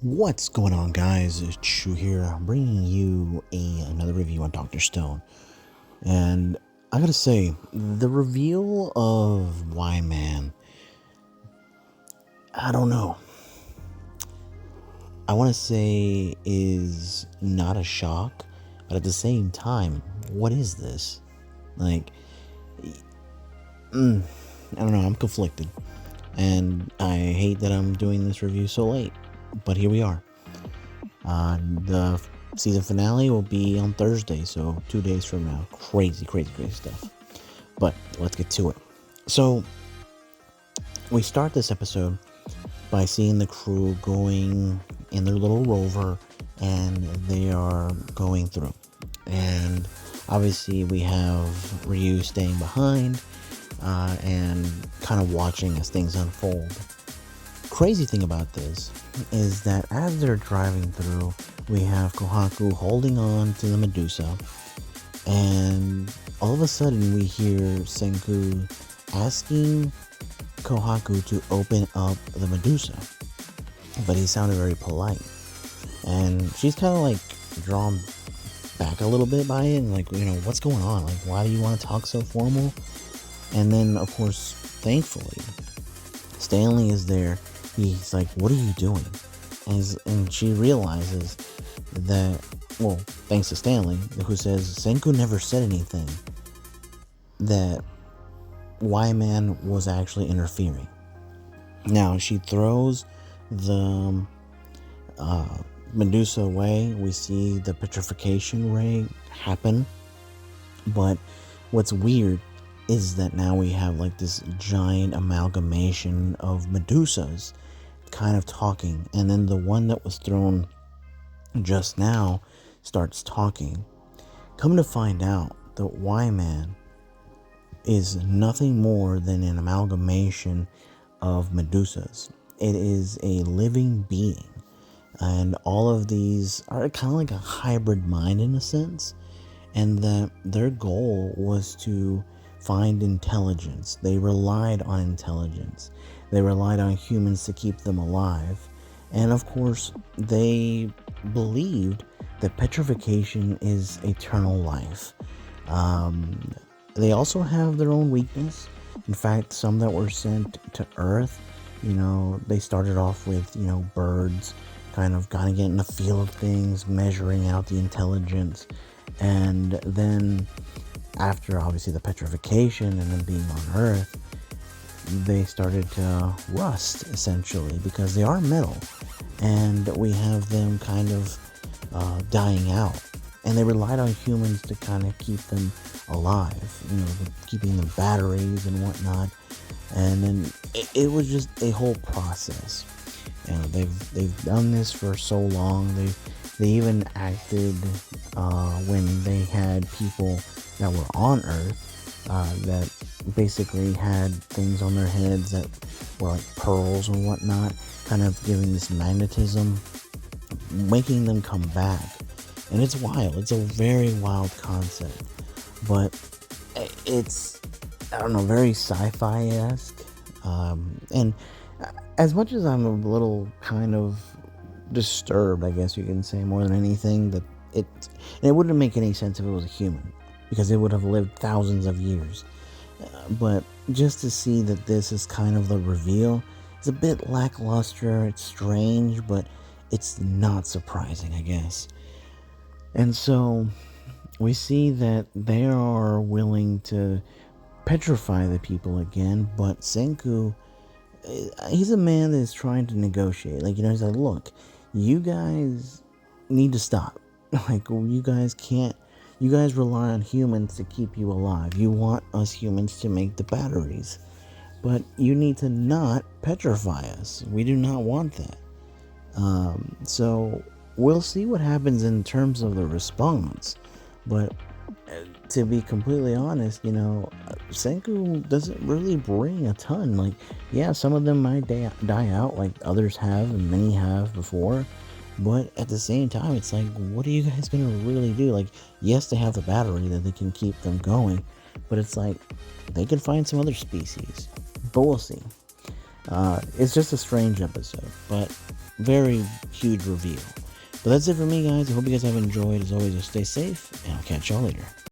What's going on, guys? It's Chu here. I'm bringing you another review on Dr. Stone. And I gotta say, the reveal of Why Man, I don't know. I want to say is not a shock, but at the same time, what is this? Like, I don't know. I'm conflicted. And I hate that I'm doing this review so late, but here we are. The season finale will be on Thursday, so 2 days from now. Crazy stuff. But let's get to it. So, we start this episode by seeing the crew going in their little rover, and they are going through. And obviously, we have Ryu staying behind and kind of watching as things unfold. Crazy thing about this is that as they're driving through, we have Kohaku holding on to the Medusa, and all of a sudden we hear Senku asking Kohaku to open up the Medusa, but he sounded very polite, and she's kind of like drawn back a little bit by it, and like, what's going on? Like, why do you want to talk so formal? And then, of course, thankfully, Stanley is there. He's like, what are you doing? And she realizes that, well, thanks to Stanley, who says Senku never said anything, that Y-Man was actually interfering. Now, she throws the Medusa away. We see the petrification ray happen. But what's weird is that now we have like this giant amalgamation of Medusas kind of talking, and then the one that was thrown just now starts talking. Come to find out that Y-Man is nothing more than an amalgamation of Medusas. It is a living being, and all of these are kind of like a hybrid mind in a sense, and that their goal was to find intelligence. They relied on intelligence. They relied on humans to keep them alive. And of course, they believed that petrification is eternal life. They also have their own weakness. In fact, some that were sent to Earth, they started off with, birds, kind of getting in the feel of things, measuring out the intelligence. And then after obviously the petrification and then being on Earth, they started to rust essentially because they are metal, and we have them kind of dying out, and they relied on humans to kind of keep them alive, keeping the batteries and whatnot. And then it was just a whole process. They've done this for so long. They even acted when they had people that were on Earth that basically had things on their heads that were like pearls and whatnot, kind of giving this magnetism, making them come back. And it's wild. It's a very wild concept, but it's, I don't know, very sci-fi-esque. And as much as I'm a little kind of disturbed, I guess you can say, more than anything, that it wouldn't make any sense if it was a human, because it would have lived thousands of years. But just to see that this is kind of the reveal, it's a bit lackluster. It's strange, but it's not surprising, I guess. And so we see that they are willing to petrify the people again, but Senku, he's a man that is trying to negotiate. Like, he's like, look, you guys need to stop. Like, you guys rely on humans to keep you alive. You want us humans to make the batteries, but you need to not petrify us. We do not want that. So we'll see what happens in terms of the response. But to be completely honest, Senku doesn't really bring a ton. Like, yeah, some of them might die out like others have and many have before. But at the same time, it's like, what are you guys going to really do? Like, yes, they have the battery that they can keep them going, but it's like, they could find some other species. But we'll see. It's just a strange episode, but very huge reveal. But that's it for me, guys. I hope you guys have enjoyed. As always, just stay safe, and I'll catch y'all later.